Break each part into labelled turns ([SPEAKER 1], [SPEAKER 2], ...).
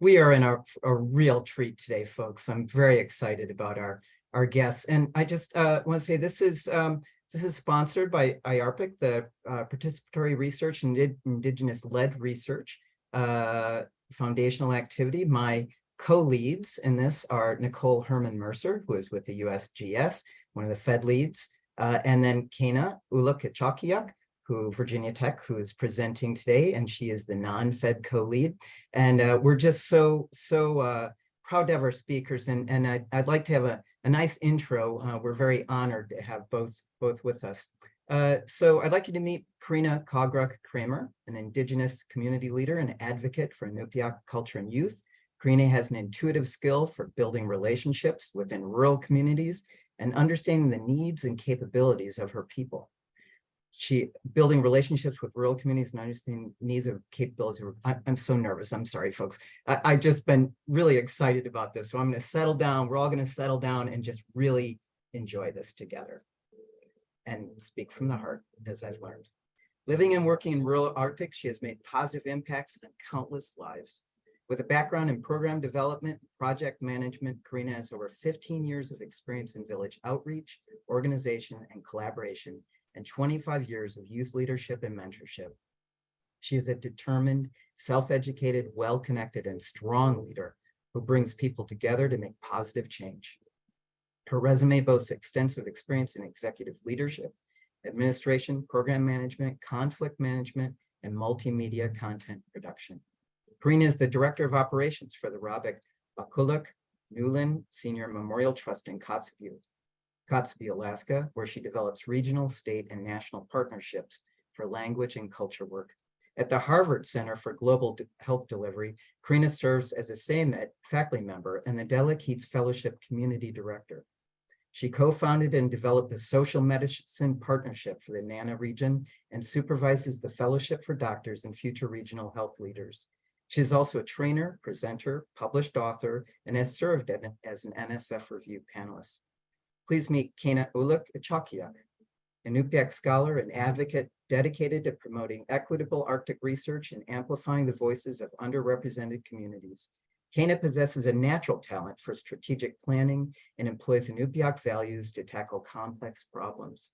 [SPEAKER 1] We are in a real treat today, folks. I'm very excited about our guests. And I just want to say this is sponsored by Iñupiaq, the Participatory Research and Indigenous-led research foundational activity. My co-leads in this are Nicole Herman Mercer, who is with the USGS, one of the Fed leads, and then Cana Uluak Itchuaqiyaq, Virginia Tech, who is presenting today, and she is the non-Fed co-lead. And we're just so proud to have our speakers, and I'd like to have a nice intro. We're very honored to have both with us. So I'd like you to meet Corina Qaaġraq Kramer, an Indigenous community leader and advocate for Iñupiaq culture and youth. Corina has an intuitive skill for building relationships within rural communities and understanding the needs and capabilities of her people. Building relationships with rural communities and understanding needs of capabilities. I'm so nervous. I'm sorry, folks. I've just been really excited about this. So I'm going to settle down. We're all going to settle down and just really enjoy this together and speak from the heart, as I've learned. Living and working in rural Arctic, she has made positive impacts on countless lives. With a background in program development, project management, Corina has over 15 years of experience in village outreach, organization, and collaboration, and 25 years of youth leadership and mentorship. She is a determined, self-educated, well-connected, and strong leader who brings people together to make positive change. Her resume boasts extensive experience in executive leadership, administration, program management, conflict management, and multimedia content production. Corina is the Director of Operations for the Aqqaluk Trust Senior Memorial Trust in Kotzebue, Alaska, where she develops regional, state, and national partnerships for language and culture work. At the Harvard Center for Global Health Delivery, Corina serves as a SAMET faculty member and the Della Keats Fellowship Community Director. She co-founded and developed the Social Medicine Partnership for the NANA region and supervises the Fellowship for Doctors and Future Regional Health Leaders. She is also a trainer, presenter, published author, and has served as an NSF Review panelist. Please meet Cana Uluak Itchuaqiyaq, an Iñupiaq scholar and advocate dedicated to promoting equitable Arctic research and amplifying the voices of underrepresented communities. Cana possesses a natural talent for strategic planning and employs Iñupiaq values to tackle complex problems.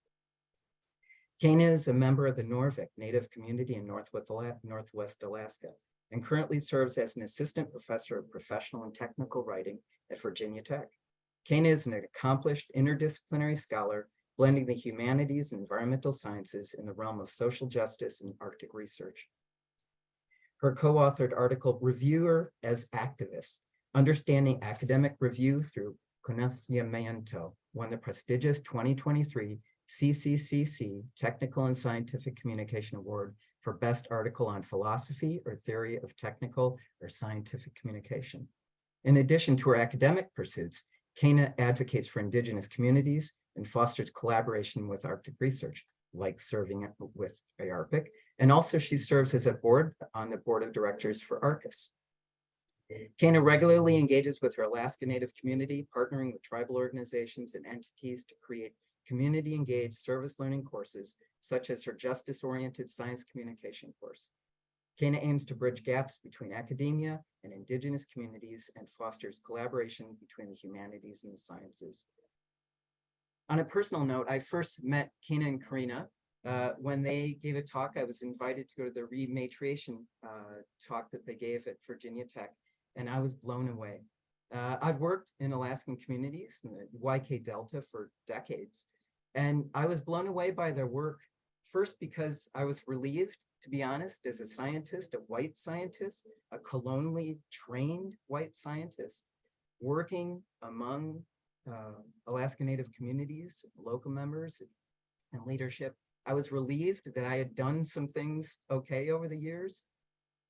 [SPEAKER 1] Cana is a member of the Norvik Native community in Northwest Alaska and currently serves as an assistant professor of professional and technical writing at Virginia Tech. Cana is an accomplished interdisciplinary scholar, blending the humanities and environmental sciences in the realm of social justice and Arctic research. Her co-authored article, Reviewer as Activist, Understanding Academic Review Through Conocimiento, won the prestigious 2023 CCCC Technical and Scientific Communication Award for Best Article on Philosophy or Theory of Technical or Scientific Communication. In addition to her academic pursuits, Cana advocates for Indigenous communities and fosters collaboration with Arctic research, like serving with Iñupiaq, and also she serves as on the board of directors for ARCUS. Cana regularly engages with her Alaska Native community, partnering with tribal organizations and entities to create community-engaged service learning courses, such as her justice-oriented science communication course. Cana aims to bridge gaps between academia and Indigenous communities and fosters collaboration between the humanities and the sciences. On a personal note, I first met Cana and Corina when they gave a talk. I was invited to go to the rematriation talk that they gave at Virginia Tech, and I was blown away. I've worked in Alaskan communities in the YK Delta for decades, and I was blown away by their work, first because I was relieved, to be honest, as a scientist, a white scientist, a colonially trained white scientist, working among Alaska Native communities, local members, and leadership. I was relieved that I had done some things okay over the years.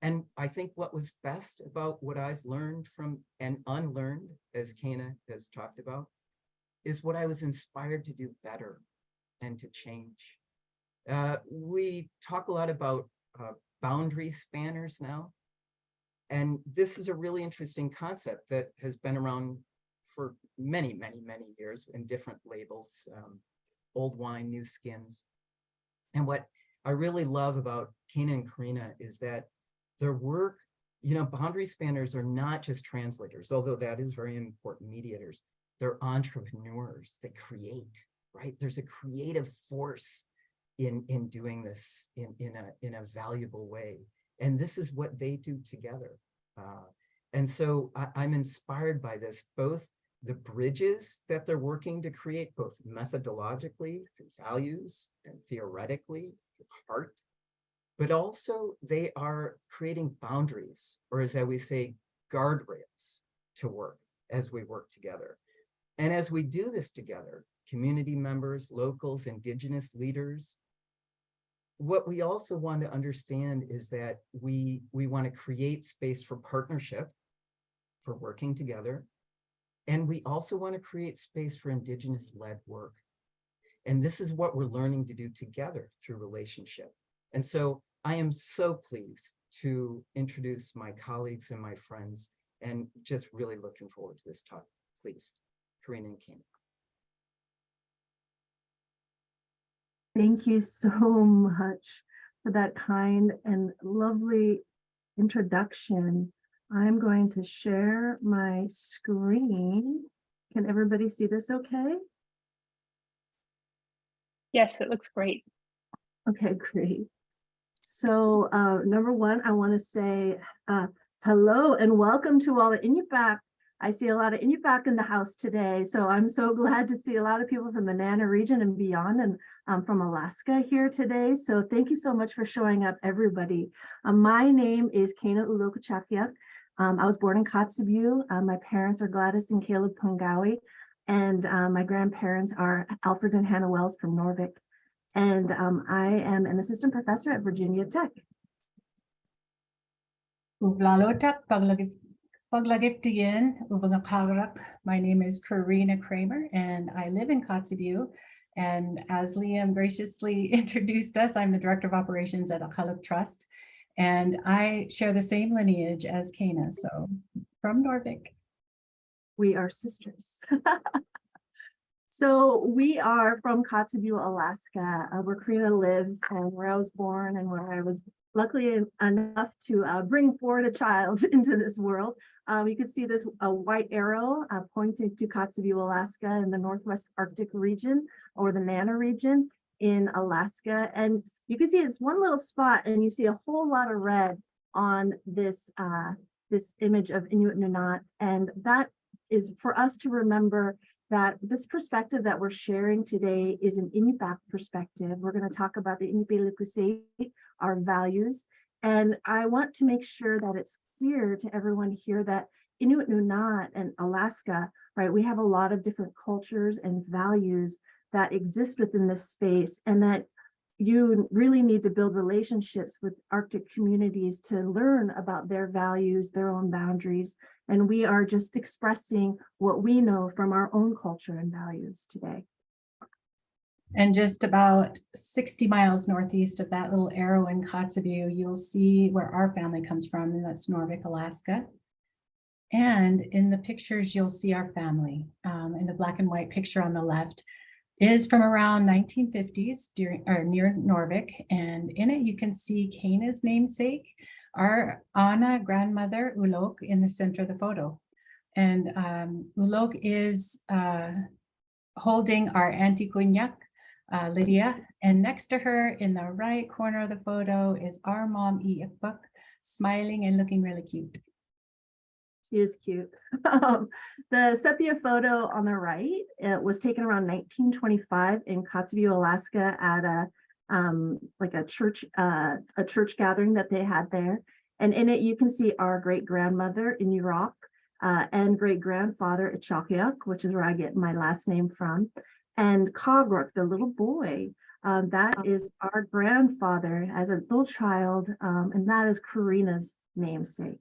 [SPEAKER 1] And I think what was best about what I've learned from and unlearned, as Cana has talked about, is what I was inspired to do better and to change. We talk a lot about boundary spanners now. And this is a really interesting concept that has been around for many, many, many years in different labels, old wine, new skins. And what I really love about Cana and Corina is that their work boundary spanners are not just translators, although that is very important, mediators. They're entrepreneurs that create, right? There's a creative force in doing this in a valuable way. And this is what they do together. And so I'm inspired by this, both the bridges that they're working to create, both methodologically, through values, and theoretically, through heart, but also they are creating boundaries, or as we say, guardrails to work as we work together. And as we do this together, community members, locals, Indigenous leaders, what we also want to understand is that we want to create space for partnership, for working together. And we also want to create space for Indigenous-led work. And this is what we're learning to do together through relationship. And so I am so pleased to introduce my colleagues and my friends, and just really looking forward to this talk. Please, Corina and Cana.
[SPEAKER 2] Thank you so much for that kind and lovely introduction. I'm going to share my screen. Can everybody see this okay?
[SPEAKER 3] Yes, it looks great.
[SPEAKER 2] Okay, great. So number one, I want to say hello and welcome to all the Iñupiaq. I see a lot of Iñupiaq in the house today, so I'm so glad to see a lot of people from the Nana region and beyond, and from Alaska here today. So thank you so much for showing up, everybody. My name is Cana Uluak Itchuaqiyaq. I was born in Kotzebue. My parents are Gladys and Caleb Pungawi, and my grandparents are Alfred and Hannah Wells from Norvik. And I am an assistant professor at Virginia Tech.
[SPEAKER 4] My name is Corina Kramer, and I live in Kotzebue. And as Liam graciously introduced us, I'm the Director of Operations at Aqqaluk Trust. And I share the same lineage as Cana, so from Norvik.
[SPEAKER 2] We are sisters. So we are from Kotzebue, Alaska, where Corina lives and where I was born and where I was luckily enough to bring forward a child into this world. You can see this white arrow pointing to Kotzebue, Alaska in the Northwest Arctic region, or the Nana region in Alaska. And you can see it's one little spot and you see a whole lot of red on this, this image of Inuit Nunat. And that is for us to remember that this perspective that we're sharing today is an Iñupiaq perspective. We're going to talk about the Iñupiaq, our values. And I want to make sure that it's clear to everyone here that Inuit Nunat and Alaska, right, we have a lot of different cultures and values that exist within this space, and that you really need to build relationships with Arctic communities to learn about their values, their own boundaries. And we are just expressing what we know from our own culture and values today.
[SPEAKER 4] And just about 60 miles northeast of that little arrow in Kotzebue, you'll see where our family comes from, and that's Norvik, Alaska. And in the pictures, you'll see our family. In the black and white picture on the left is from around 1950s near Norvik. And in it, you can see Cana's namesake, our Anna grandmother, Ulok, in the center of the photo. And Ulok is holding our Auntie Quinyak, Lydia. And next to her in the right corner of the photo is our mom, Iñupiaq, smiling and looking really cute.
[SPEAKER 2] She is cute. The sepia photo on the right, it was taken around 1925 in Kotzebue, Alaska, at a church gathering that they had there. And in it, you can see our great grandmother Iñupiaq and great grandfather Itchuaqiyaq, which is where I get my last name from, and Qaaġraq, the little boy. That is our grandfather as a little child, and that is Corina's namesake.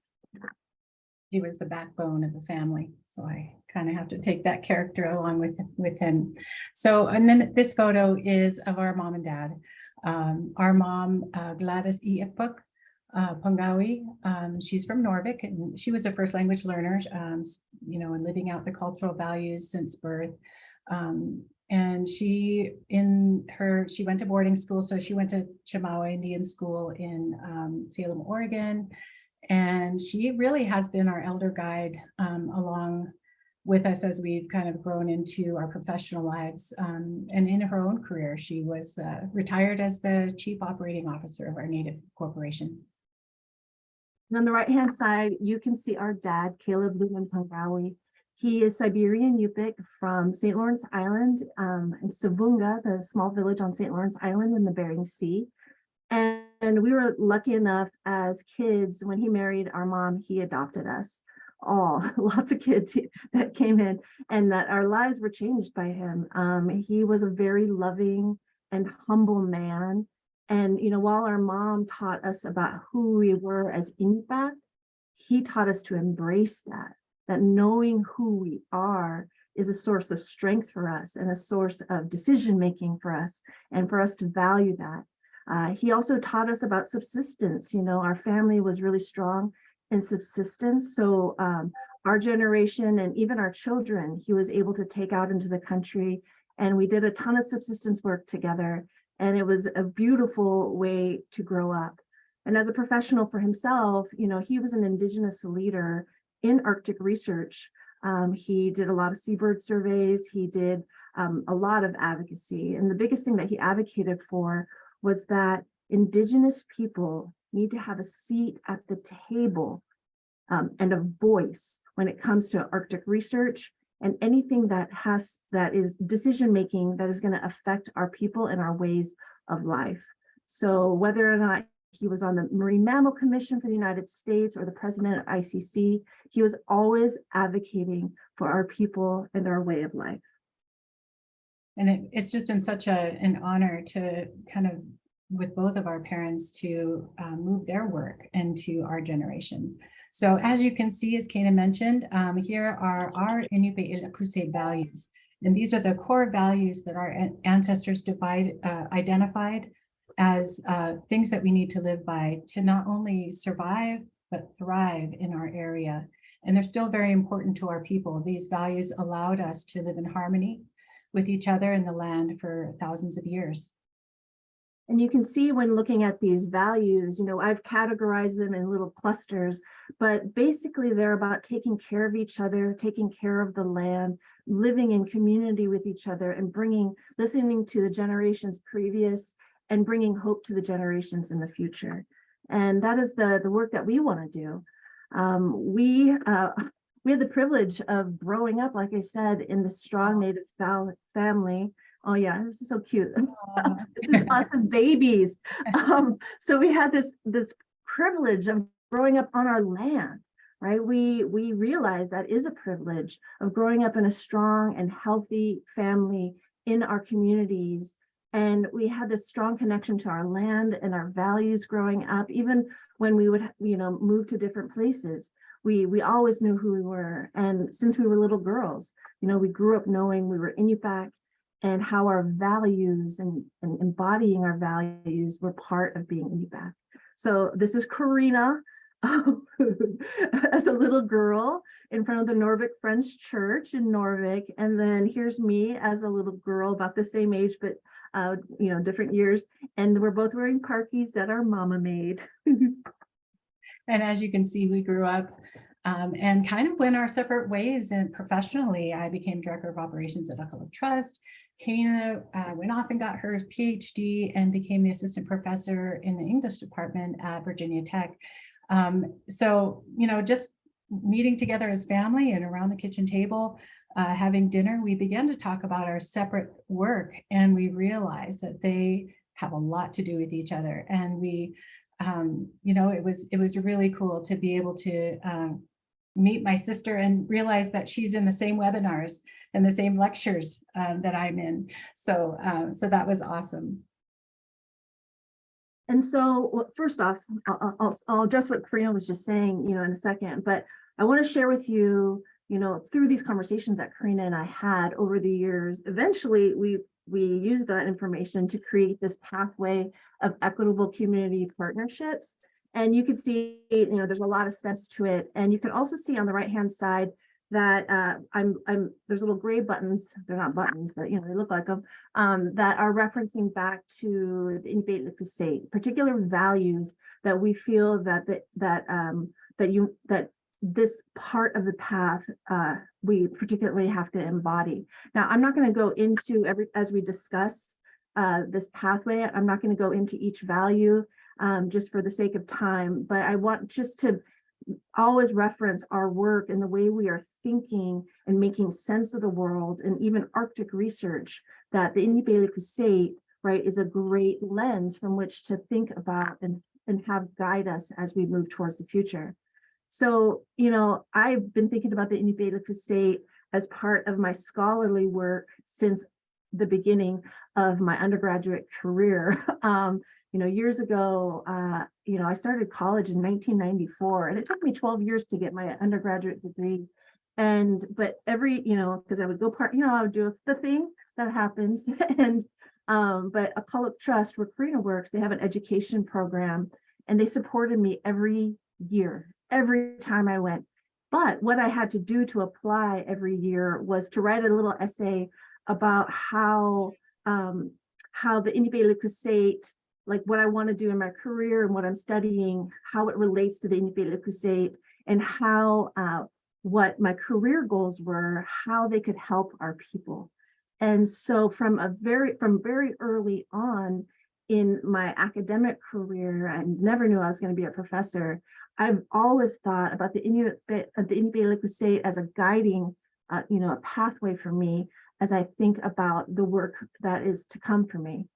[SPEAKER 4] He was the backbone of the family, so I kind of have to take that character along with him. So, and then this photo is of our mom and dad. Our mom, Gladys Iñupiaq Pungawi, she's from Norvik, and she was a first language learner, you know, and living out the cultural values since birth. And she went to boarding school, so she went to Chemawa Indian School in Salem, Oregon. And she really has been our elder guide along with us as we've kind of grown into our professional lives. And in her own career, she was retired as the Chief Operating Officer of our Native Corporation.
[SPEAKER 2] And on the right-hand side, you can see our dad, Caleb Lumen. He is Siberian Iñupiaq from St. Lawrence Island in Savunga, the small village on St. Lawrence Island in the Bering Sea. And we were lucky enough as kids, when he married our mom, he adopted us all, lots of kids that came in, and that our lives were changed by him. He was a very loving and humble man. And, you know, while our mom taught us about who we were as Iñupiaq, he taught us to embrace that knowing who we are is a source of strength for us and a source of decision-making for us, and for us to value that. He also taught us about subsistence. You know, our family was really strong in subsistence. So our generation and even our children, he was able to take out into the country, and we did a ton of subsistence work together. And it was a beautiful way to grow up. And as a professional for himself, you know, he was an Indigenous leader in Arctic research. He did a lot of seabird surveys. He did a lot of advocacy. And the biggest thing that he advocated for was that Indigenous people need to have a seat at the table and a voice when it comes to Arctic research and anything that is decision making that is going to affect our people and our ways of life. So whether or not he was on the Marine Mammal Commission for the United States or the president of ICC, he was always advocating for our people and our way of life.
[SPEAKER 4] And it's just been such an honor to kind of, with both of our parents, to move their work into our generation. So as you can see, as Cana mentioned, here are our Iñupiaq values. And these are the core values that our ancestors identified as things that we need to live by to not only survive, but thrive in our area. And they're still very important to our people. These values allowed us to live in harmony with each other and the land for thousands of years.
[SPEAKER 2] And you can see when looking at these values, you know, I've categorized them in little clusters, but basically they're about taking care of each other, taking care of the land, living in community with each other, and listening to the generations previous and bringing hope to the generations in the future. And that is the work that we want to do. We had the privilege of growing up, like I said, in the strong Native family. Oh yeah, this is so cute. This is us as babies. So we had this privilege of growing up on our land, right? We realized that is a privilege of growing up in a strong and healthy family in our communities. And we had this strong connection to our land and our values growing up. Even when we would, you know, move to different places, we always knew who we were. And since we were little girls, you know, we grew up knowing we were Iñupiaq, and how our values and embodying our values were part of being Iñupiaq. So this is Corina as a little girl in front of the Norvik Friends Church in Norvik. And then here's me as a little girl about the same age, but you know, different years. And we're both wearing parkies that our mama made.
[SPEAKER 4] And as you can see, we grew up and kind of went our separate ways. And professionally, I became director of operations at Aqqaluk Trust. Cana went off and got her PhD and became the assistant professor in the English department at Virginia Tech. So, you know, just meeting together as family and around the kitchen table, having dinner, we began to talk about our separate work, and we realized that they have a lot to do with each other. And we, you know, it was really cool to be able to meet my sister and realize that she's in the same webinars and the same lectures that I'm in. So that was awesome.
[SPEAKER 2] And so first off, I'll address what Corina was just saying, you know, in a second, but I want to share with you, you know, through these conversations that Corina and I had over the years, eventually we used that information to create this pathway of equitable community partnerships. And you can see, you know, there's a lot of steps to it. And you can also see on the right-hand side, that there's little gray buttons, they're not buttons, but they look like them, that are referencing back to the Iñupiaq, particular values that we feel that this part of the path we particularly have to embody. Now, I'm not going to go into as we discuss this pathway, I'm not going to go into each value just for the sake of time, but I want just to always reference our work and the way we are thinking and making sense of the world, and even Arctic research, that the Iñupiaq, right, is a great lens from which to think about and have guide us as we move towards the future. So, I've been thinking about the Iñupiaq as part of my scholarly work since the beginning of my undergraduate career. Years ago, I started college in 1994, and it took me 12 years to get my undergraduate degree. But every, because I would go I would do the thing that happens. But Aqqaluk Trust, where Corina works, they have an education program, and they supported me every year, every time I went. But what I had to do to apply every year was to write a little essay about how the Iñupiaq, like what I want to do in my career and what I'm studying, how it relates to the Iñupiaq, and how what my career goals were, how they could help our people. And so from very early on in my academic career, I never knew I was going to be a professor. I've always thought about the Iñupiaq as a guiding, a pathway for me as I think about the work that is to come for me.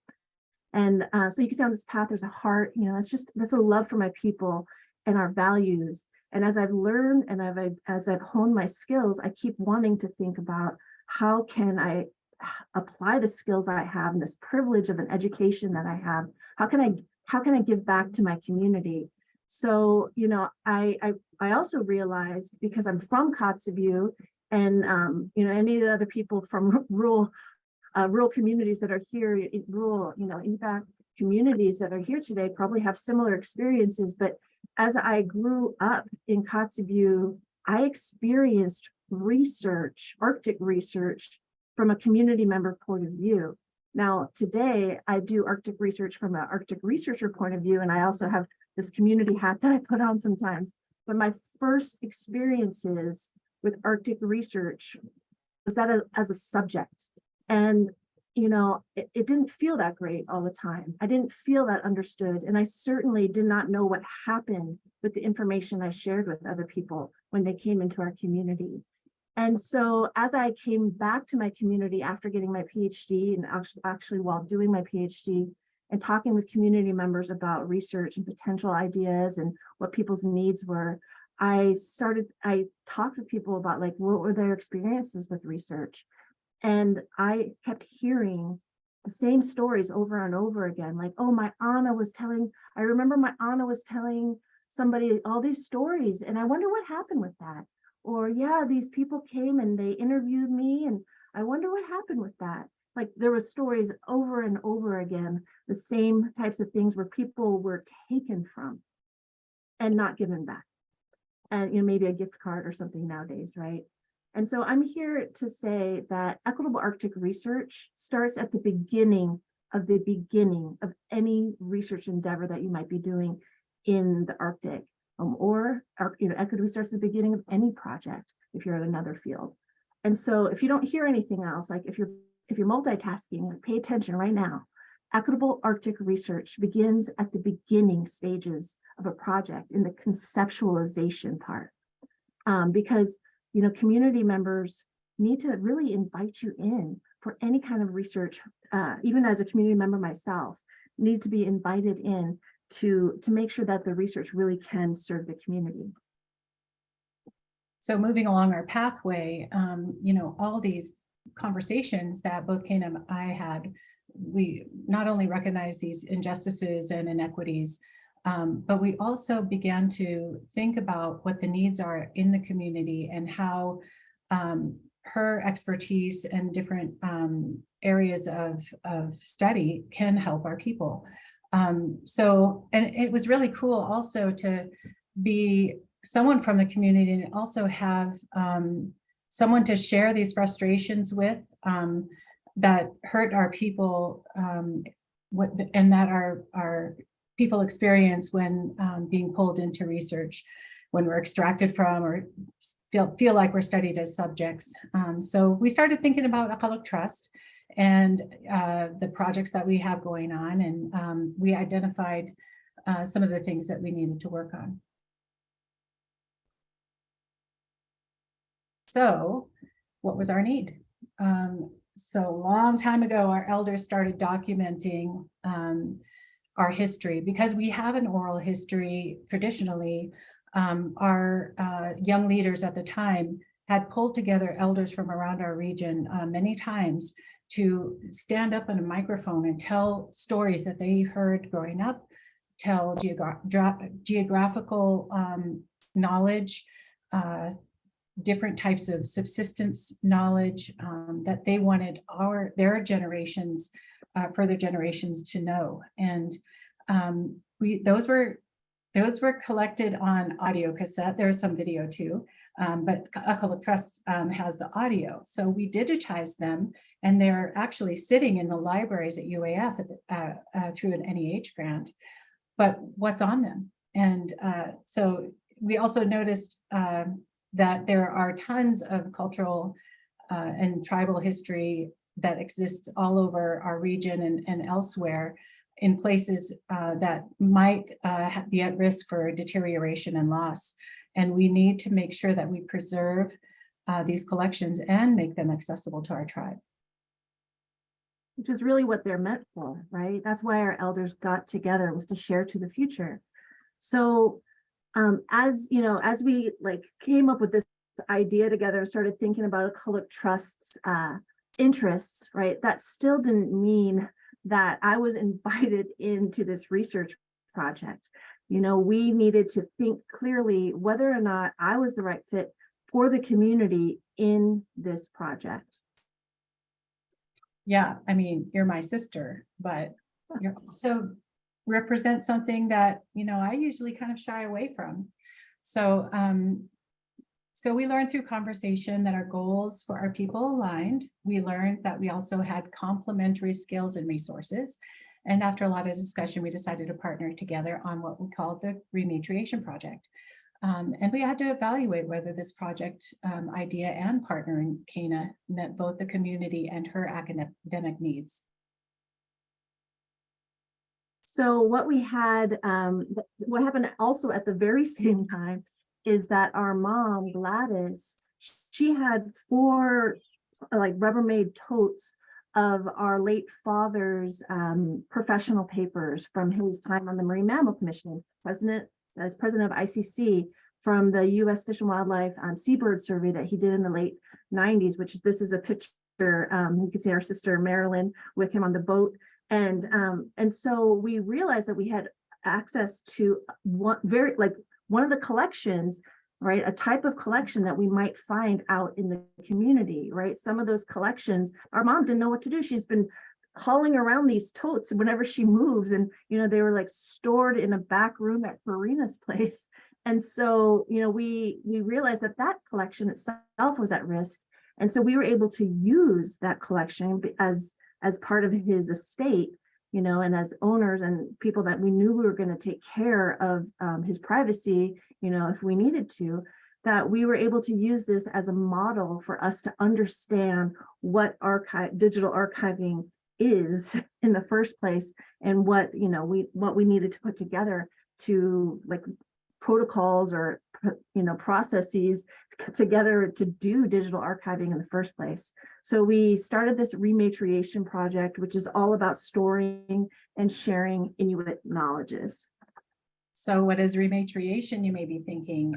[SPEAKER 2] And so you can see on this path, there's a heart, that's a love for my people and our values. And as I've learned and as I've honed my skills, I keep wanting to think about how can I apply the skills I have and this privilege of an education that I have. How can I give back to my community? So, I also realized, because I'm from Kotzebue, and any of the other people from rural communities that are here, rural, Iñupiaq communities that are here today probably have similar experiences. But as I grew up in Kotzebue, I experienced Arctic research from a community member point of view. Now, today, I do Arctic research from an Arctic researcher point of view, and I also have this community hat that I put on sometimes. But my first experiences with Arctic research was that as a subject. And, it didn't feel that great all the time. I didn't feel that understood. And I certainly did not know what happened with the information I shared with other people when they came into our community. And so as I came back to my community after getting my PhD, and actually while doing my PhD, and talking with community members about research and potential ideas and what people's needs were, I talked with people about what were their experiences with research. And I kept hearing the same stories over and over again. I remember my Anna was telling somebody all these stories, and I wonder what happened with that. Or, yeah, these people came and they interviewed me, and I wonder what happened with that. There were stories over and over again, the same types of things where people were taken from and not given back. And maybe a gift card or something nowadays, right? And so I'm here to say that equitable Arctic research starts at the beginning of any research endeavor that you might be doing in the Arctic, equity starts at the beginning of any project if you're in another field. And so if you don't hear anything else, if you're multitasking, pay attention right now. Equitable Arctic research begins at the beginning stages of a project in the conceptualization part, because community members need to really invite you in for any kind of research. Even as a community member myself, need to be invited in to make sure that the research really can serve the community.
[SPEAKER 4] So moving along our pathway, all these conversations that both Cana and I had, we not only recognize these injustices and inequities, but we also began to think about what the needs are in the community and how her expertise and different areas of study can help our people. And it was really cool also to be someone from the community and also have someone to share these frustrations with, that hurt our people, and that our people experience when being pulled into research, when we're extracted from or feel like we're studied as subjects. So we started thinking about Aqqaluk Trust and the projects that we have going on, and we identified some of the things that we needed to work on. So what was our need? So a long time ago, our elders started documenting our history. Because we have an oral history traditionally, our young leaders at the time had pulled together elders from around our region many times to stand up on a microphone and tell stories that they heard growing up, tell geographical knowledge, different types of subsistence knowledge that they wanted their generations, further generations to know. And those were collected on audio cassette. There's some video too, but Aqqaluk Trust has the audio. So we digitized them, and they're actually sitting in the libraries at UAF through an NEH grant. But what's on them? And so we also noticed that there are tons of cultural and tribal history that exists all over our region and elsewhere, in places that might be at risk for deterioration and loss. And we need to make sure that we preserve these collections and make them accessible to our tribe.
[SPEAKER 2] Which is really what they're meant for, right? That's why our elders got together, was to share to the future. So as you know, as we came up with this idea together, started thinking about Aqqaluk Trust's interests, right? That still didn't mean that I was invited into this research project. You know, we needed to think clearly whether or not I was the right fit for the community in this project.
[SPEAKER 4] Yeah, I mean, you're my sister, but you also represent something that, you know, I usually kind of shy away from. So, so we learned through conversation that our goals for our people aligned. We learned that we also had complementary skills and resources. And after a lot of discussion, we decided to partner together on what we called the Rematriation Project. And we had to evaluate whether this project idea and partnering Cana met both the community and her academic needs.
[SPEAKER 2] So what we had, what happened also at the very same time is that our mom, Gladys, she had 4 Rubbermaid totes of our late father's professional papers from his time on the Marine Mammal Commission, as president of ICC, from the U.S. Fish and Wildlife Seabird Survey that he did in the late 90s, this is a picture, you can see our sister Marilyn with him on the boat. And so we realized that we had access to one of the collections, right? A type of collection that we might find out in the community, right? Some of those collections, our mom didn't know what to do. She's been hauling around these totes whenever she moves, and they were stored in a back room at Corina's place. And so we realized that collection itself was at risk, and so we were able to use that collection as part of his estate, and as owners and people that we knew we were going to take care of his privacy, if we needed to, that we were able to use this as a model for us to understand what digital archiving is in the first place, and what we needed to put together to protocols or processes together to do digital archiving in the first place. So we started this rematriation project, which is all about storing and sharing Inuit knowledges.
[SPEAKER 4] So what is rematriation, you may be thinking?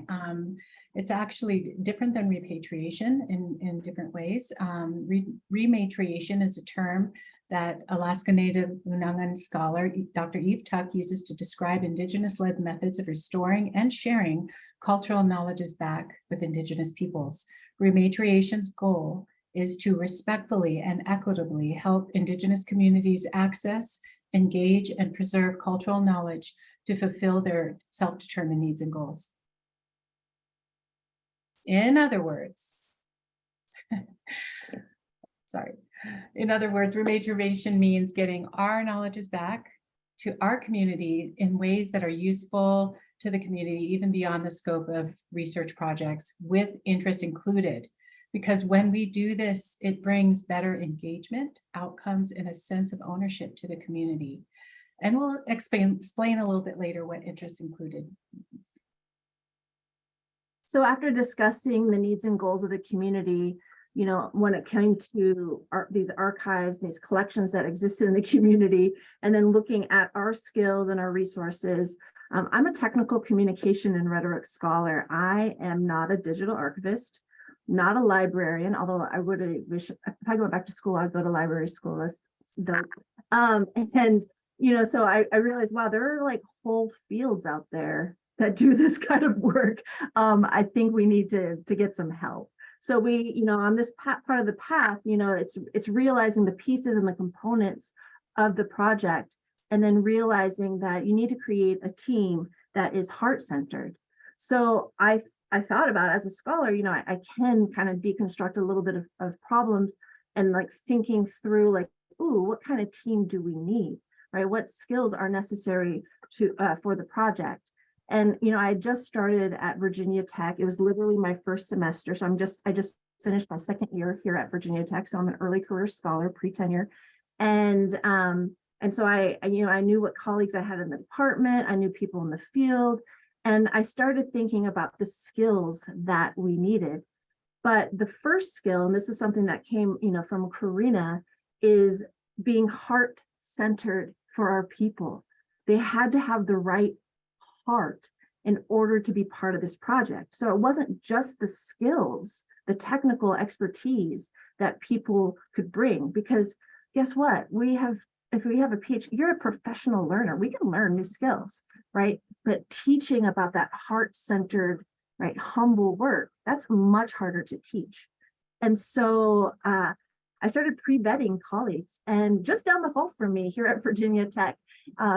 [SPEAKER 4] It's actually different than repatriation in different ways. Rematriation is a term that Alaska Native Unangan scholar Dr. Eve Tuck uses to describe Indigenous-led methods of restoring and sharing cultural knowledges back with Indigenous peoples. Rematriation's goal is to respectfully and equitably help Indigenous communities access, engage, and preserve cultural knowledge to fulfill their self-determined needs and goals. In other words, Sorry. In other words, rematriation means getting our knowledges back to our community in ways that are useful to the community, even beyond the scope of research projects, with interest included. Because when we do this, it brings better engagement, outcomes, and a sense of ownership to the community. And we'll explain a little bit later what interest included means.
[SPEAKER 2] So after discussing the needs and goals of the community, you know, when it came to these archives, these collections that existed in the community, and then looking at our skills and our resources, I'm a technical communication and rhetoric scholar. I am not a digital archivist, not a librarian, although I would wish if I go back to school, I'd go to library school. That's dope. And you know, so I realized, wow, there are like whole fields out there that do this kind of work. I think we need to get some help. So we, you know, on this part of the path, you know, it's realizing the pieces and the components of the project, and then realizing that you need to create a team that is heart-centered. So I thought about, as a scholar, you know, I can kind of deconstruct a little bit of problems and like thinking through like, ooh, what kind of team do we need, right? What skills are necessary to for the project? And, you know, I just started at Virginia Tech. It was literally my first semester. So I just finished my second year here at Virginia Tech. So I'm an early career scholar, pre-tenure. And so I knew what colleagues I had in the department. I knew people in the field. And I started thinking about the skills that we needed. But the first skill, and this is something that came, you know, from Corina, is being heart-centered for our people. They had to have the right heart in order to be part of this project. So it wasn't just the skills, the technical expertise that people could bring, because guess what? If we have a PhD, you're a professional learner. We can learn new skills, right? But teaching about that heart-centered, right, humble work, that's much harder to teach. And so I started pre-vetting colleagues, and just down the hall from me here at Virginia Tech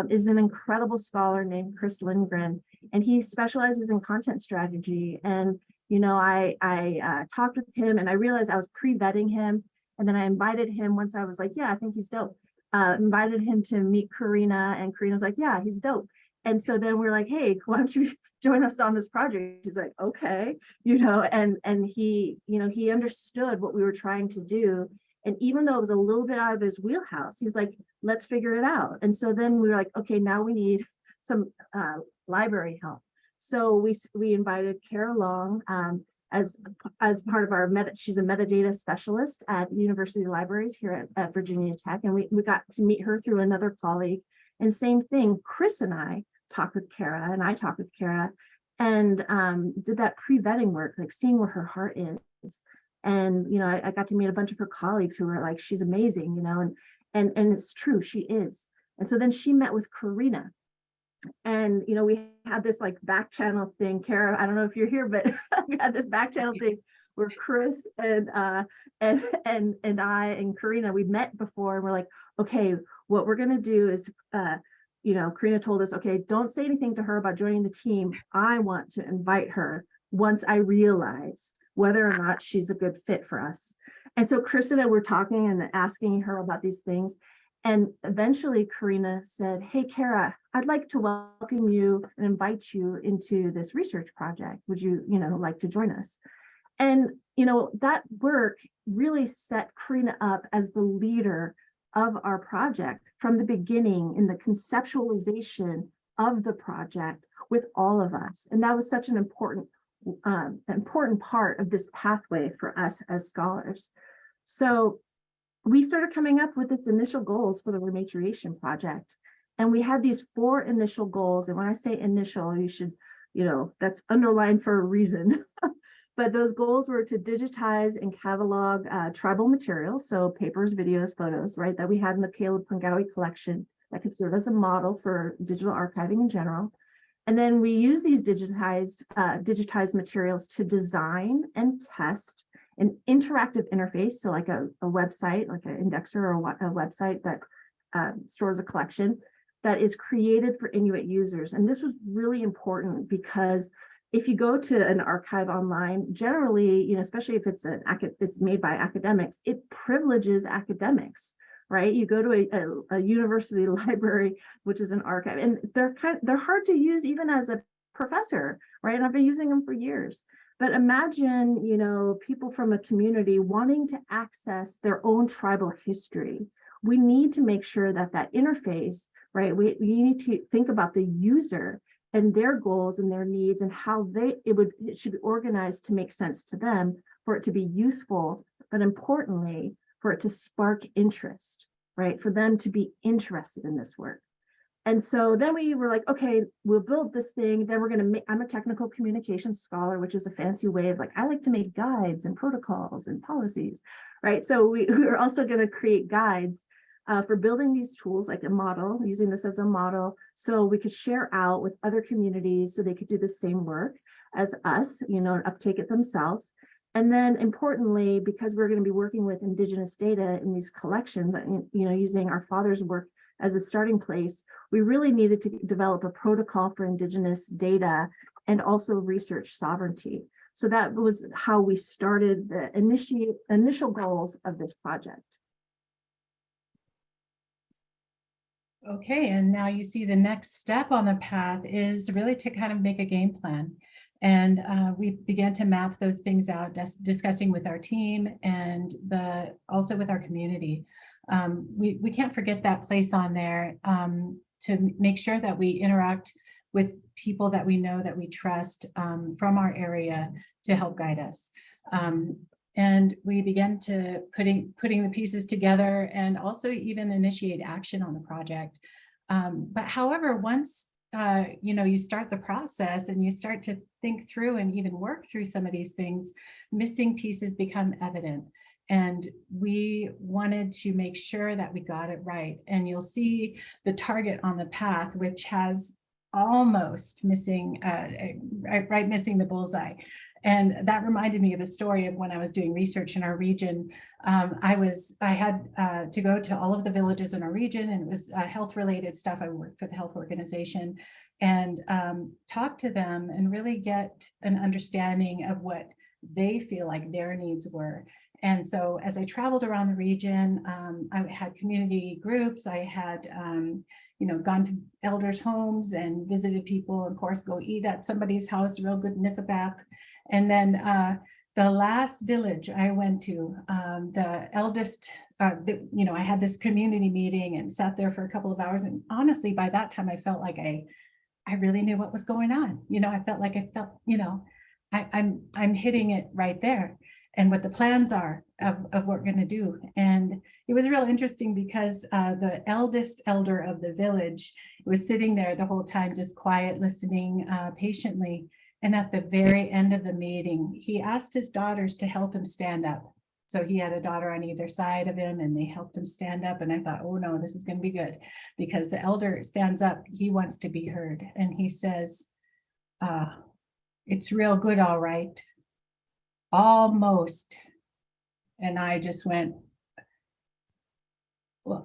[SPEAKER 2] is an incredible scholar named Chris Lindgren, and he specializes in content strategy. And, you know, I talked with him, and I realized I was pre-vetting him. And then I invited him once I was like, yeah, I think he's dope. Invited him to meet Corina, and Corina's like, yeah, he's dope. And so then we're like, hey, why don't you join us on this project? He's like, okay, you know, and he, you know, he understood what we were trying to do. And even though it was a little bit out of his wheelhouse, he's like, let's figure it out. And so then we were like, okay, now we need some library help. So we invited Kara Long as part of our she's a metadata specialist at University Libraries here at Virginia Tech. And we got to meet her through another colleague. And same thing, Chris and I talked with Kara, and I talked with Kara, and did that pre-vetting work, like seeing where her heart is. And, you know, I got to meet a bunch of her colleagues who were like, she's amazing, you know, and it's true, she is. And so then she met with Corina. And, you know, we had this like back channel thing. Kara, I don't know if you're here, but we had this back channel thing where Chris and I and Corina, we met before, and we're like, okay, what we're going to do is, you know, Corina told us, okay, don't say anything to her about joining the team. I want to invite her once I realize whether or not she's a good fit for us. And so Chris and I were talking and asking her about these things. And eventually Corina said, hey, Kara, I'd like to welcome you and invite you into this research project. Would you, you know, like to join us? And, you know, that work really set Corina up as the leader of our project from the beginning, in the conceptualization of the project with all of us. And that was such an important part of this pathway for us as scholars. So we started coming up with its initial goals for the rematriation project. And we had these 4 initial goals. And when I say initial, you should, you know, that's underlined for a reason. But those goals were to digitize and catalog tribal materials, so papers, videos, photos, right, that we had in the Caleb Pungawi collection that could serve as a model for digital archiving in general. And then we use these digitized materials to design and test an interactive interface, so like a website, like an indexer or a website that stores a collection that is created for Inuit users. And this was really important because if you go to an archive online, generally, especially if it's it's made by academics, it privileges academics, right? You go to a university library, which is an archive, and they're hard to use even as a professor, right? And I've been using them for years. But imagine, people from a community wanting to access their own tribal history. We need to make sure that interface, right? We need to think about the user and their goals and their needs and how it should be organized to make sense to them, for it to be useful, but importantly, for it to spark interest, right? For them to be interested in this work. And so then we were like, okay, we'll build this thing. Then we're going to make, I'm a technical communications scholar, which is a fancy way of I like to make guides and protocols and policies, right? So we're also going to create guides for building these tools, like a model, using this as a model, so we could share out with other communities so they could do the same work as us, and uptake it themselves. And then importantly, because we're going to be working with Indigenous data in these collections, using our father's work as a starting place, we really needed to develop a protocol for Indigenous data and also research sovereignty. So that was how we started the initial goals of this project.
[SPEAKER 4] Okay, and now you see the next step on the path is really to kind of make a game plan. And we began to map those things out, discussing with our team and also with our community. We can't forget that place on there to make sure that we interact with people that we know, that we trust from our area to help guide us. And we began to putting the pieces together and also even initiate action on the project. But however, once you start the process and you start to think through and even work through some of these things, missing pieces become evident. And we wanted to make sure that we got it right. And you'll see the target on the path, which has almost missing, missing the bullseye. And that reminded me of a story of when I was doing research in our region. I had to go to all of the villages in our region, and it was health related stuff. I worked for the health organization, and talk to them and really get an understanding of what they feel like their needs were. And so as I traveled around the region, I had community groups. I had gone to elders' homes and visited people, of course, go eat at somebody's house, real good Iñupiaq. And then the last village I went to, the eldest, I had this community meeting and sat there for a couple of hours. And honestly, by that time, I felt like I really knew what was going on. I felt like I'm hitting it right there, and what the plans are of what we're going to do. And it was real interesting because the eldest elder of the village was sitting there the whole time, just quiet, listening patiently. And at the very end of the meeting, he asked his daughters to help him stand up. So he had a daughter on either side of him, and they helped him stand up. And I thought, oh no, this is going to be good, because the elder stands up, he wants to be heard. And he says, it's real good, all right. Almost. And I just went, well,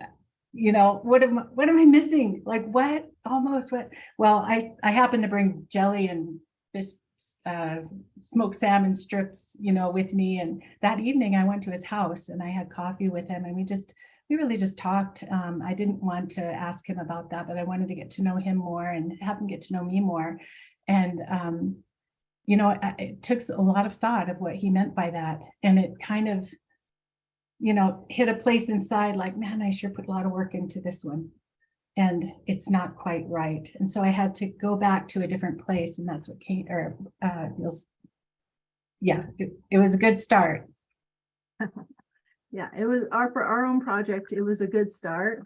[SPEAKER 4] what am I missing? Like, what? Almost what? Well, I happened to bring jelly and fish, smoked salmon strips, with me. And that evening I went to his house and I had coffee with him, and we really just talked. I didn't want to ask him about that, but I wanted to get to know him more and have him get to know me more. And, it took a lot of thought of what he meant by that. And it kind of, hit a place inside like, man, I sure put a lot of work into this one, and it's not quite right. And so I had to go back to a different place, and that's what came, it was a good start.
[SPEAKER 2] Yeah, it was for our own project. It was a good start.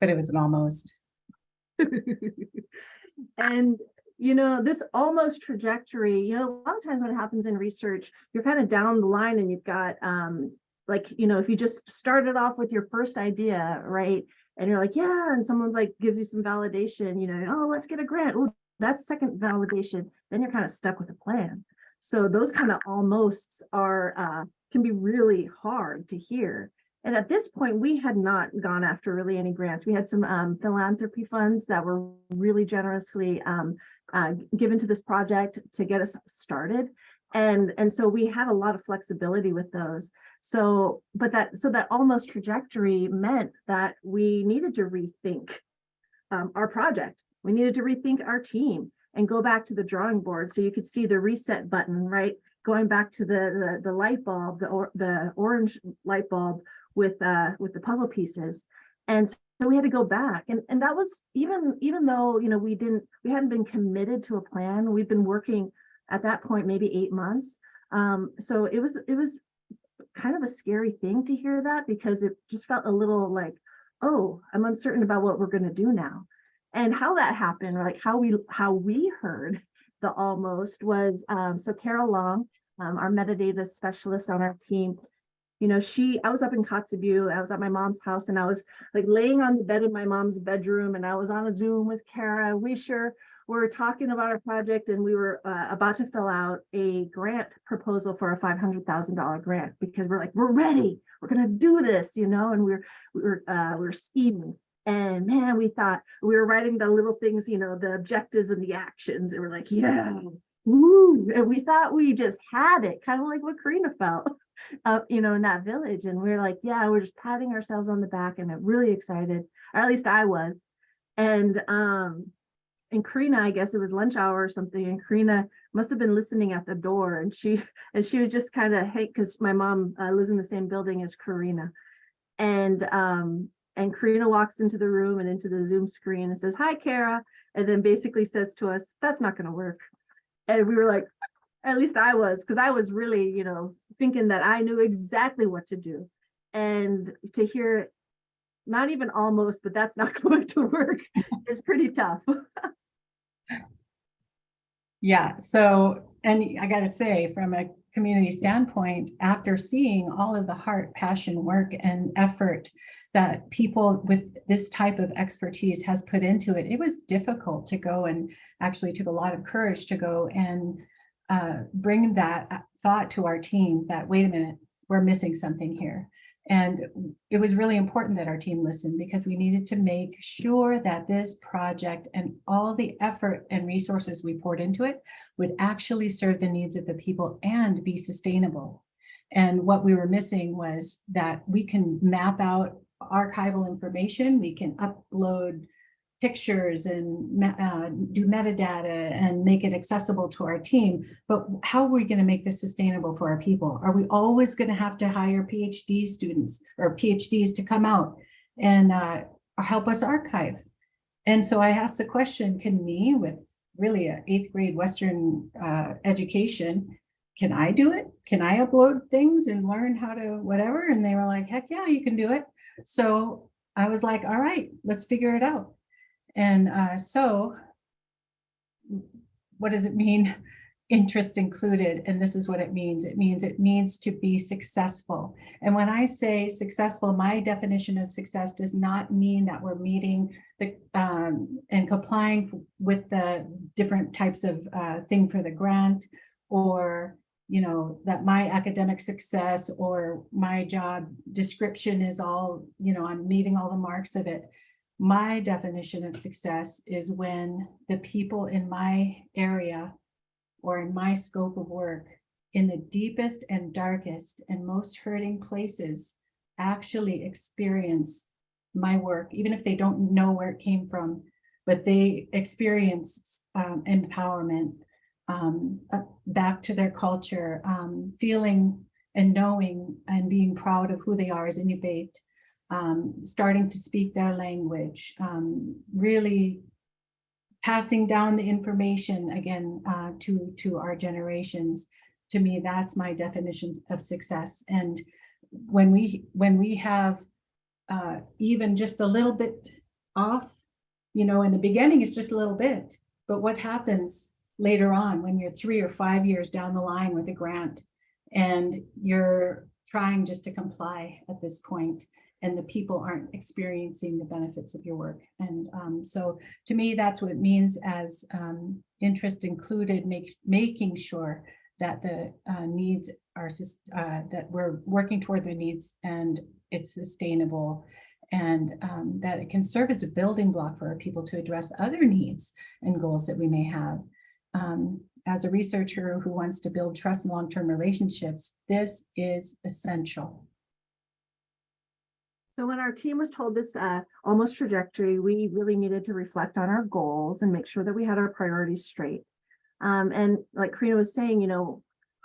[SPEAKER 4] But it was an almost.
[SPEAKER 2] And this almost trajectory, a lot of times when it happens in research, you're kind of down the line and you've got if you just started off with your first idea, right? And you're like, yeah, and someone's like gives you some validation, oh, let's get a grant. Oh, that's second validation. Then you're kind of stuck with a plan. So those kind of almosts are can be really hard to hear. And at this point, we had not gone after really any grants. We had some philanthropy funds that were really generously given to this project to get us started. And so we had a lot of flexibility with those. So that almost trajectory meant that we needed to rethink our project. We needed to rethink our team and go back to the drawing board. So you could see the reset button, right? Going back to the light bulb, the orange light bulb with the puzzle pieces. And so we had to go back. And that was even though, you know, we hadn't been committed to a plan. We've been working at that point, maybe 8 months. So it was kind of a scary thing to hear that, because it just felt a little like, oh, I'm uncertain about what we're going to do now. And how that happened, or like how we heard the almost was, so Carol Long, our metadata specialist on our team, you know, I was up in Kotzebue, I was at my mom's house, and I was like laying on the bed in my mom's bedroom, and I was on a Zoom with Kara. We were talking about our project, and we were about to fill out a grant proposal for a $500,000 grant, because we're like, we're ready, we're gonna do this, you know, and we were scheming. And man, we thought we were writing the little things, you know, the objectives and the actions, and we're like, yeah, woo. And we thought we just had it, kind of like what Corina felt, you know, in that village. And we're like, yeah, we're just patting ourselves on the back and really excited, or at least I was. And Corina, I guess it was lunch hour or something, and Corina must have been listening at the door, and she was just kind of, hey, because my mom lives in the same building as Corina. And Corina walks into the room and into the Zoom screen and says, hi, Kara. And then basically says to us, that's not going to work. And we were like, at least I was, because I was really, you know, thinking that I knew exactly what to do. And to hear not even almost, but that's not going to work is pretty tough.
[SPEAKER 4] Yeah, so, and I got to say, from a community standpoint, after seeing all of the heart, passion, work, and effort that people with this type of expertise has put into it, it was difficult to go, and actually took a lot of courage to go and bring that thought to our team that, wait a minute, we're missing something here. And it was really important that our team listened, because we needed to make sure that this project and all the effort and resources we poured into it would actually serve the needs of the people and be sustainable. And what we were missing was that we can map out archival information, we can upload pictures and do metadata and make it accessible to our team. But how are we going to make this sustainable for our people? Are we always going to have to hire PhD students or PhDs to come out and help us archive? And so I asked the question, can me, with really an 8th grade Western education, can I do it? Can I upload things and learn how to whatever? And they were like, heck yeah, you can do it. So I was like, all right, let's figure it out. And so what does it mean? Interest included. And this is what it means. It means it needs to be successful. And when I say successful, my definition of success does not mean that we're meeting the and complying with the different types of thing for the grant, or, you know, that my academic success or my job description is all, you know, I'm meeting all the marks of it. My definition of success is when the people in my area or in my scope of work, in the deepest and darkest and most hurting places, actually experience my work, even if they don't know where it came from, but they experience empowerment, back to their culture, feeling and knowing and being proud of who they are as Iñupiaq. Starting to speak their language, really passing down the information again to our generations. To me, that's my definition of success. And when we have even just a little bit off, you know, in the beginning it's just a little bit, but what happens later on when you're 3 or 5 years down the line with a grant and you're trying just to comply at this point, and the people aren't experiencing the benefits of your work. And so to me, that's what it means as interest included, making sure that the needs are, that we're working toward the needs and it's sustainable, and that it can serve as a building block for our people to address other needs and goals that we may have. As a researcher who wants to build trust and long-term relationships, this is essential.
[SPEAKER 2] So when our team was told this almost trajectory, we really needed to reflect on our goals and make sure that we had our priorities straight. And like Corina was saying, you know,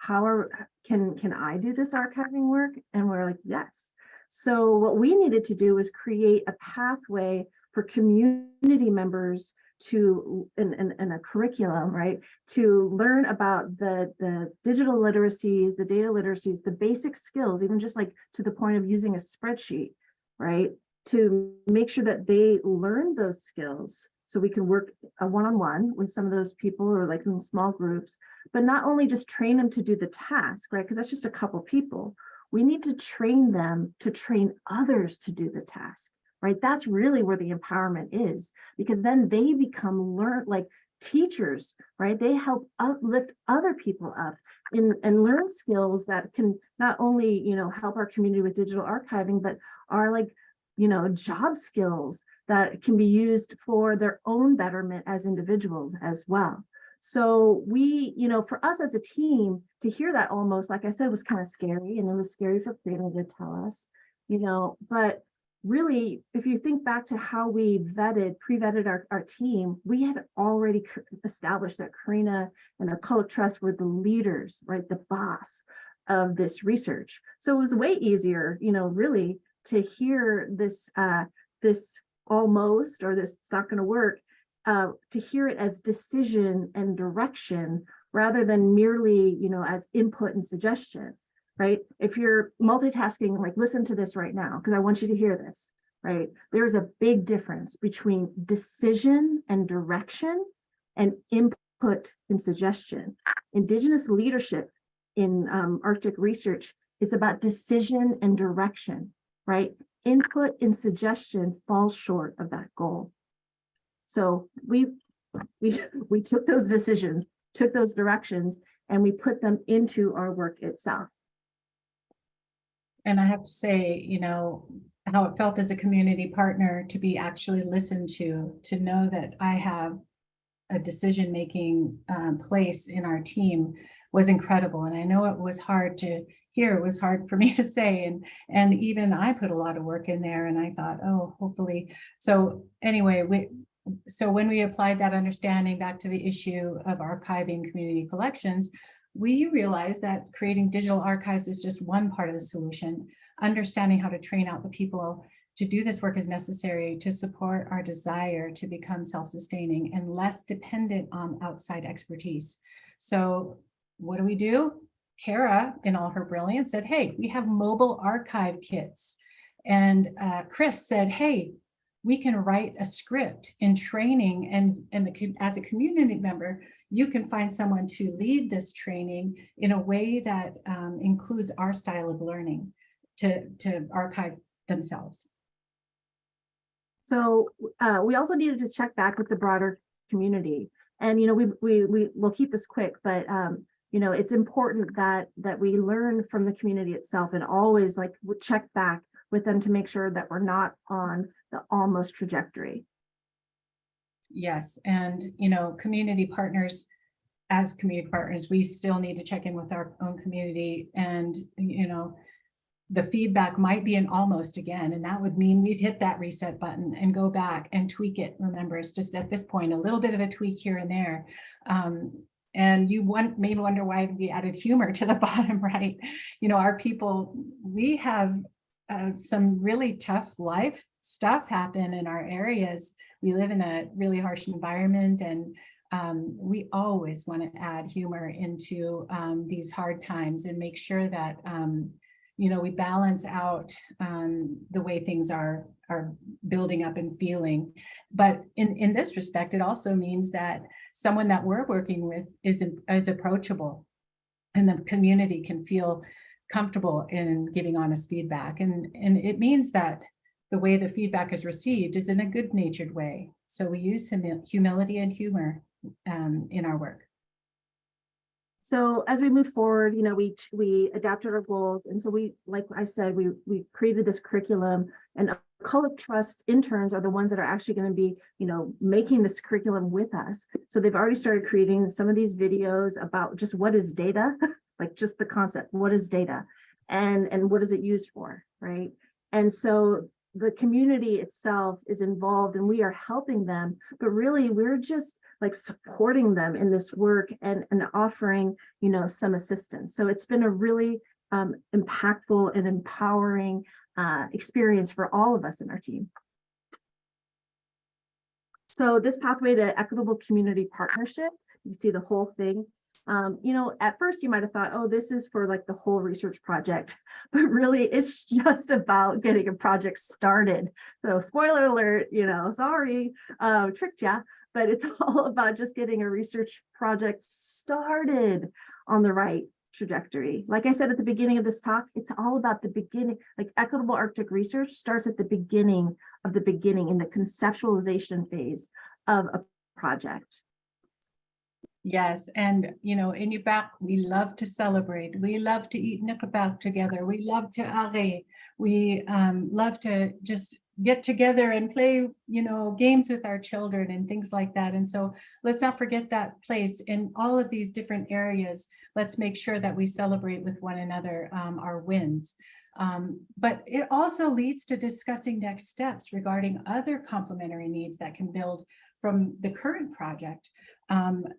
[SPEAKER 2] can I do this archiving work? And we're like, yes. So what we needed to do was create a pathway for community members to, in a curriculum, right, to learn about the digital literacies, the data literacies, the basic skills, even just like to the point of using a spreadsheet, right, to make sure that they learn those skills so we can work a one-on-one with some of those people or like in small groups, but not only just train them to do the task, right, because that's just a couple people. We need to train them to train others to do the task, right? That's really where the empowerment is, because then they become like teachers, right? They help uplift other people up and learn skills that can not only, you know, help our community with digital archiving, but are like, you know, job skills that can be used for their own betterment as individuals as well. So we, you know, for us as a team to hear that, almost, like I said, was kind of scary, and it was scary for Corina to tell us, you know, but really, if you think back to how we pre-vetted our team, we had already established that Corina and Aqqaluk Trust were the leaders, right, the boss of this research. So it was way easier, you know, really to hear this, this almost, or this it's not going to work, to hear it as decision and direction rather than merely, you know, as input and suggestion, right? If you're multitasking, like listen to this right now, because I want you to hear this, right? There's a big difference between decision and direction and input and suggestion. Indigenous leadership in Arctic research is about decision and direction, right? Input and suggestion falls short of that goal. So we took those decisions, took those directions, and we put them into our work itself.
[SPEAKER 4] And I have to say, you know, how it felt as a community partner to be actually listened to know that I have a decision-making place in our team was incredible. And I know it was hard to hear, it was hard for me to say, and even I put a lot of work in there, and I thought, oh, hopefully. So anyway, so when we applied that understanding back to the issue of archiving community collections, we realized that creating digital archives is just one part of the solution. Understanding how to train out the people to do this work is necessary to support our desire to become self-sustaining and less dependent on outside expertise. So what do? Kara, in all her brilliance, said, hey, we have mobile archive kits. And Chris said, hey, we can write a script in training, and as a community member, you can find someone to lead this training in a way that includes our style of learning to archive themselves.
[SPEAKER 2] So we also needed to check back with the broader community. And, you know, we'll keep this quick, but, you know, it's important that we learn from the community itself and always like check back with them to make sure that we're not on the almost trajectory.
[SPEAKER 4] Yes, and, you know, community partners, as community partners, we still need to check in with our own community, and, you know, the feedback might be an almost again, and that would mean we'd hit that reset button and go back and tweak it. Remember, it's just at this point, a little bit of a tweak here and there. And you may wonder why we added humor to the bottom right. You know, our people, we have some really tough life stuff happen in our areas. We live in a really harsh environment, and we always want to add humor into these hard times and make sure that you know, we balance out the way things are building up and feeling. But in this respect, it also means that someone that we're working with is approachable, and the community can feel comfortable in giving honest feedback. And it means that the way the feedback is received is in a good-natured way. So we use humility and humor in our work.
[SPEAKER 2] So as we move forward, you know, we adapted our goals. And so we, like I said, we created this curriculum, and Aqqaluk Trust interns are the ones that are actually going to be, you know, making this curriculum with us. So they've already started creating some of these videos about just what is data, like just the concept, what is data, and what is it used for, right? And so the community itself is involved and we are helping them, but really we're just like supporting them in this work and offering, you know, some assistance. So it's been a really impactful and empowering experience for all of us in our team. So this pathway to equitable community partnership, you see the whole thing. You know, at first you might have thought, oh, this is for like the whole research project, but really it's just about getting a project started. So spoiler alert, you know, sorry, tricked ya, but it's all about just getting a research project started on the right trajectory. Like I said at the beginning of this talk, it's all about the beginning. Like equitable Arctic research starts at the beginning of the beginning, in the conceptualization phase of a project.
[SPEAKER 4] Yes, and you know, in Iñupiaq, we love to celebrate. We love to eat Iñupiaq together. We love to arre. We love to just get together and play, you know, games with our children and things like that. And so let's not forget that place in all of these different areas. Let's make sure that we celebrate with one another our wins. But it also leads to discussing next steps regarding other complementary needs that can build from the current project.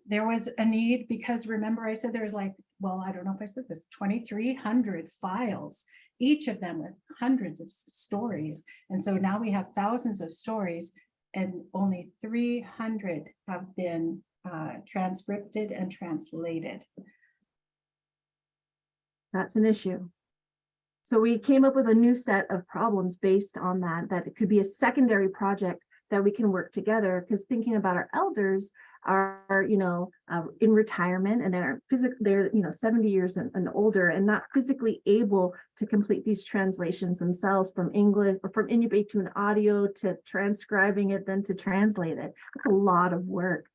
[SPEAKER 4] There was a need because remember I said there's like, well, I don't know if I said this, 2,300 files, each of them with hundreds of stories. And so now we have thousands of stories and only 300 have been transcribed and translated.
[SPEAKER 2] That's an issue. So we came up with a new set of problems based on that it could be a secondary project that we can work together, because thinking about our elders are, you know, in retirement, and they're, you know, 70 years and older, and not physically able to complete these translations themselves from English or from Iñupiaq to an audio to transcribing it, then to translate it. It's a lot of work.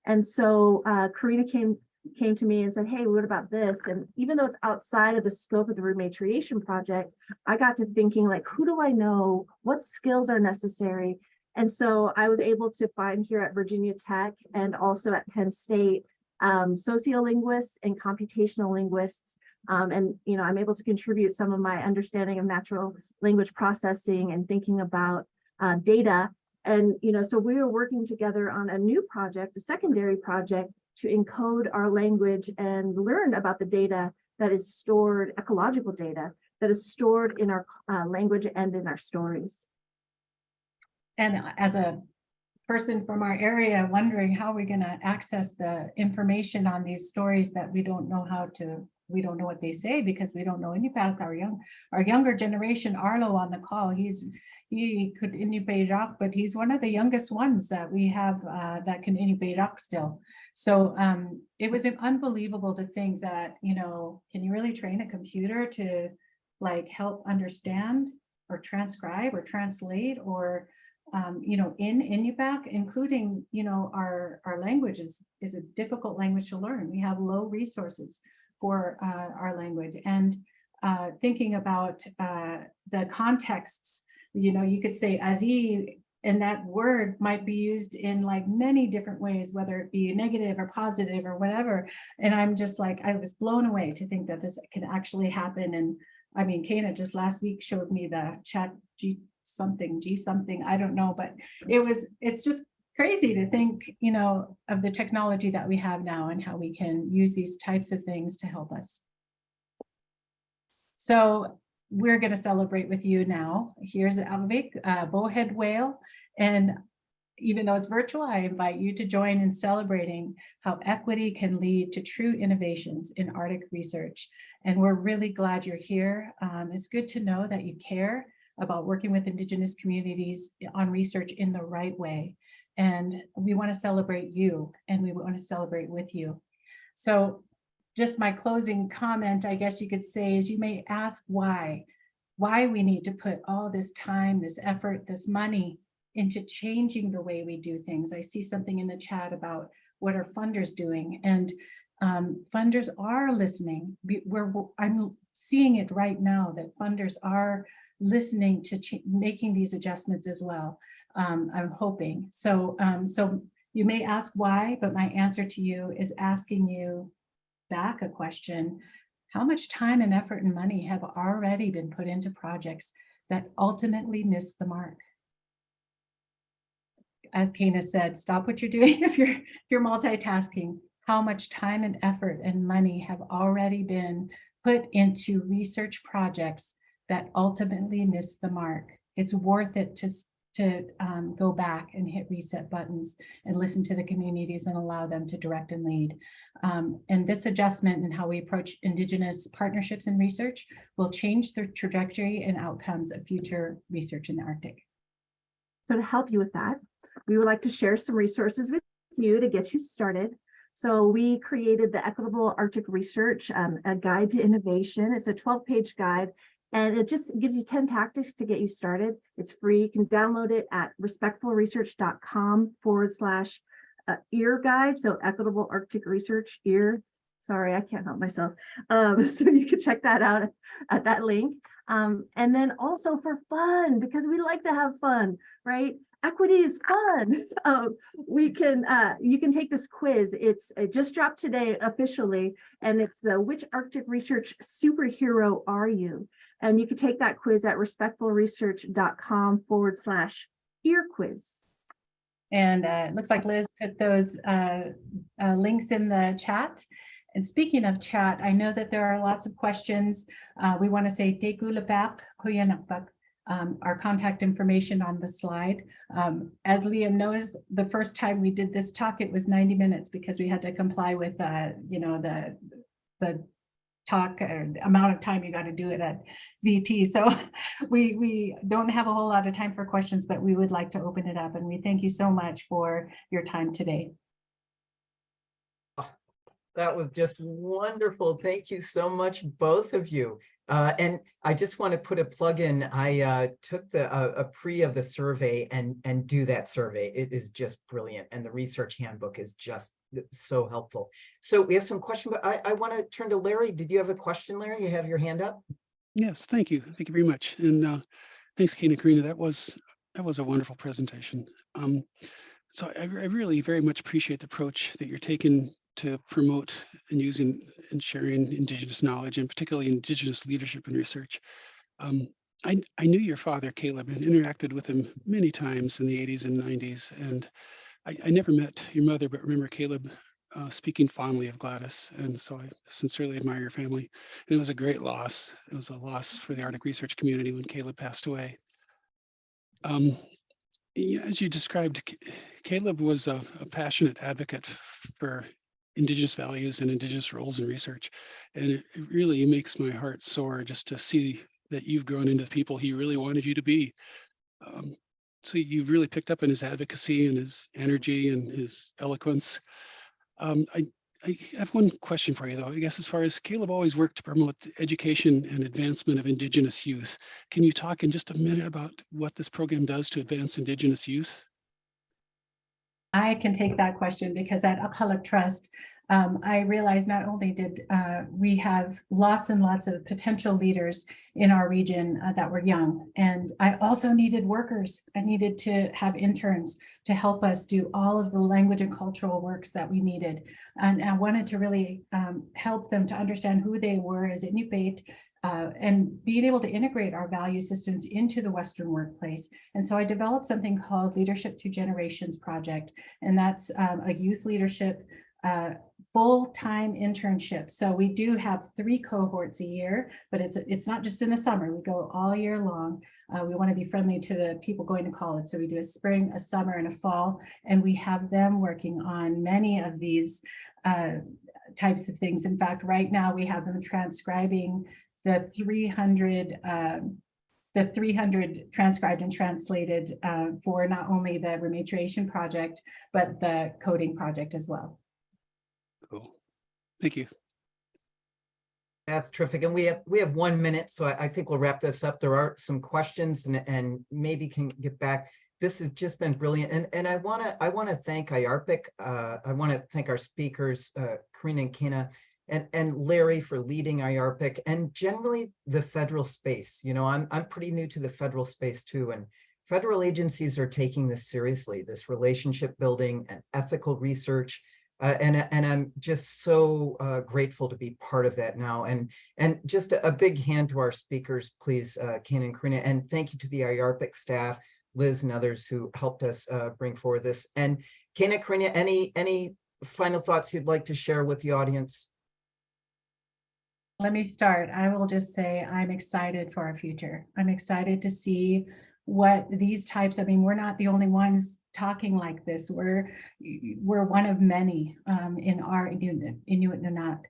[SPEAKER 2] And so Corina came to me and said, hey, what about this? And even though it's outside of the scope of the rematriation project, I got to thinking, like, who do I know? What skills are necessary? And so I was able to find here at Virginia Tech and also at Penn State, sociolinguists and computational linguists. And, you know, I'm able to contribute some of my understanding of natural language processing and thinking about data. And, you know, so we were working together on a new project, a secondary project, to encode our language and learn about the data that is stored, ecological data that is stored in our language and in our stories.
[SPEAKER 4] And as a person from our area wondering how we're going to access the information on these stories that we don't know we don't know what they say because we don't know Iñupiaq. Our younger generation, Arlo on the call, he could Iñupiaq, but he's one of the youngest ones that we have that can Iñupiaq still. So it was unbelievable to think that, you know, can you really train a computer to like help understand or transcribe or translate or you know, in Iñupiaq, including, you know, our language is a difficult language to learn. We have low resources for our language, and thinking about the contexts, you know, you could say ari, and that word might be used in like many different ways, whether it be negative or positive or whatever. And I'm just like, I was blown away to think that this can actually happen. And I mean, Cana just last week showed me the chat G something, I don't know, but it's just crazy to think, you know, of the technology that we have now and how we can use these types of things to help us. So we're going to celebrate with you now. Here's Aqqaluk, bowhead whale. And even though it's virtual, I invite you to join in celebrating how equity can lead to true innovations in Arctic research. And we're really glad you're here. It's good to know that you care about working with Indigenous communities on research in the right way. And we want to celebrate you, and we want to celebrate with you. So just my closing comment, I guess you could say, is you may ask why we need to put all this time, this effort, this money into changing the way we do things. I see something in the chat about what are funders doing. And Funders are listening. I'm seeing it right now that funders are listening to making these adjustments as well. I'm hoping. So you may ask why, but my answer to you is asking you back a question. How much time and effort and money have already been put into projects that ultimately miss the mark? As Cana said, stop what you're doing if you're multitasking. How much time and effort and money have already been put into research projects that ultimately miss the mark? It's worth it to go back and hit reset buttons and listen to the communities and allow them to direct and lead. And this adjustment in how we approach Indigenous partnerships and research will change the trajectory and outcomes of future research in the Arctic.
[SPEAKER 2] So to help you with that, we would like to share some resources with you to get you started. So we created the Equitable Arctic Research, a guide to innovation. It's a 12-page guide, and it just gives you 10 tactics to get you started. It's free. You can download it at respectfulresearch.com/ear guide. So Equitable Arctic Research ear. Sorry, I can't help myself. So you can check that out at that link. And then also for fun, because we like to have fun, right? Equity is fun. You can take this quiz. It just dropped today officially, and it's the Which Arctic Research Superhero Are You? And you can take that quiz at respectfulresearch.com/ear quiz.
[SPEAKER 4] And it looks like Liz put those links in the chat. And speaking of chat, I know that there are lots of questions. We want to say Iñupiaq, our contact information on the slide. As Liam knows, the first time we did this talk, it was 90 minutes because we had to comply with the talk or amount of time you got to do it at VT. So we don't have a whole lot of time for questions, but we would like to open it up. And we thank you so much for your time today.
[SPEAKER 1] That was just wonderful. Thank you so much, both of you. And I just want to put a plug in. I took a pre of the survey and do that survey. It is just brilliant. And the research handbook is just so helpful. So we have some questions, but I want to turn to Larry. Did you have a question, Larry? You have your hand up?
[SPEAKER 5] Yes, thank you. Thank you very much. And thanks, Cana, Corina. That was a wonderful presentation. So I really very much appreciate the approach that you're taking to promote and using and sharing Indigenous knowledge, and particularly Indigenous leadership and research. I knew your father, Caleb, and interacted with him many times in the 80s and 90s. And I never met your mother, but remember Caleb speaking fondly of Gladys. And so I sincerely admire your family. And it was a great loss. It was a loss for the Arctic research community when Caleb passed away. As you described, Caleb was a passionate advocate for Indigenous values and Indigenous roles in research. And it really makes my heart soar just to see that you've grown into the people he really wanted you to be. So you've really picked up on his advocacy and his energy and his eloquence. I have one question for you, though. I guess as far as Caleb always worked to promote education and advancement of Indigenous youth. Can you talk in just a minute about what this program does to advance Indigenous youth?
[SPEAKER 4] I can take that question because at Aqqaluk Trust, I realized not only did we have lots and lots of potential leaders in our region that were young, and I also needed workers. I needed to have interns to help us do all of the language and cultural works that we needed. And I wanted to really help them to understand who they were as Iñupiaq, and being able to integrate our value systems into the Western workplace. And so I developed something called Leadership Through Generations Project, and that's a youth leadership full-time internship. So we do have 3 cohorts a year, but it's not just in the summer. We go all year long. We want to be friendly to the people going to college. So we do a spring, a summer, and a fall, and we have them working on many of these types of things. In fact, right now we have them transcribing the 300 transcribed and translated for not only the rematriation project, but the coding project as well.
[SPEAKER 5] Cool. Thank you.
[SPEAKER 1] That's terrific. And we have 1 minute, so I think we'll wrap this up. There are some questions and maybe can get back. this has just been brilliant. And I want to thank IARPC. I want to thank our speakers, Corina and Cana, and Larry for leading IARPC, and generally the federal space. You know, I'm pretty new to the federal space too, and federal agencies are taking this seriously, this relationship building and ethical research. And I'm just so grateful to be part of that now. And just a big hand to our speakers, please, Cana and Corina, and thank you to the IARPC staff, Liz and others who helped us bring forward this. And Cana, Corina, any final thoughts you'd like to share with the audience?
[SPEAKER 4] Let me start. I will just say I'm excited for our future. I'm excited to see what these types, I mean, we're not the only ones talking like this. We're one of many in our Inuit Nanak.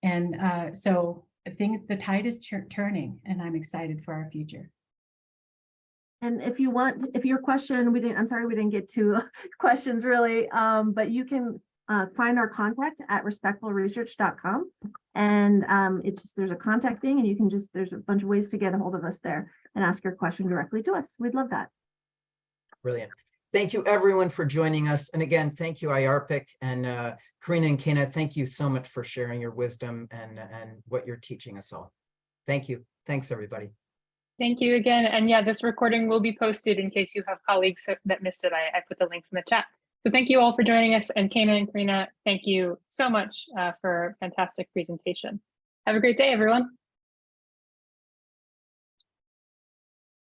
[SPEAKER 4] And so the tide is turning, and I'm excited for our future.
[SPEAKER 2] And if your question, I'm sorry, we didn't get to questions really, but you can find our contact at respectfulresearch.com. And there's a contact thing, and you can there's a bunch of ways to get a hold of us there and ask your question directly to us. We'd love that.
[SPEAKER 1] Brilliant. Thank you everyone for joining us. And again, thank you IARPC, and Corina and Cana, thank you so much for sharing your wisdom and what you're teaching us all. Thank you. Thanks everybody.
[SPEAKER 3] Thank you again. And yeah, this recording will be posted in case you have colleagues that missed it. I put the links in the chat. So thank you all for joining us. And Cana and Corina, thank you so much for a fantastic presentation. Have a great day, everyone.